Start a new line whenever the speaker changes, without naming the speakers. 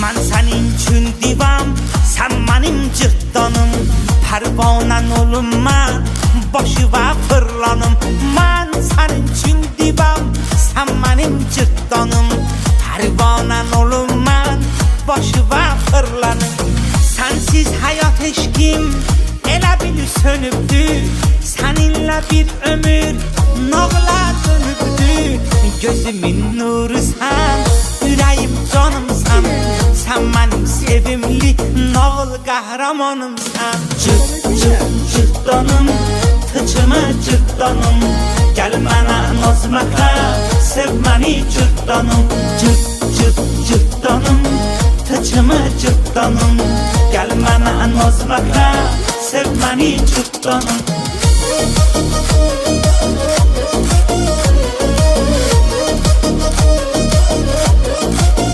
Man senin için divam, sen benim cırtdanım. Pervanen olunma, başıva fırlanım. Man senin için divam, sen benim cırtdanım. Pervanen olunma, başıva fırlanım. Sensiz hayat eşkim, elə bil sönübdü. Seninle bir ömür, nağla dönübdü. Gözümün nuru sen, yüreğim canımsan. Sen benim sevimli nağıl kahramanımsan. Cırt cırt cırtdanım, tıçımı cırtdanım. Gel bana nazmaka, sev beni cırtdanım. Cırt cırt cırtdanım, tıçımı cırtdanım. Gel bana nazmaka, sev beni cırtdanım.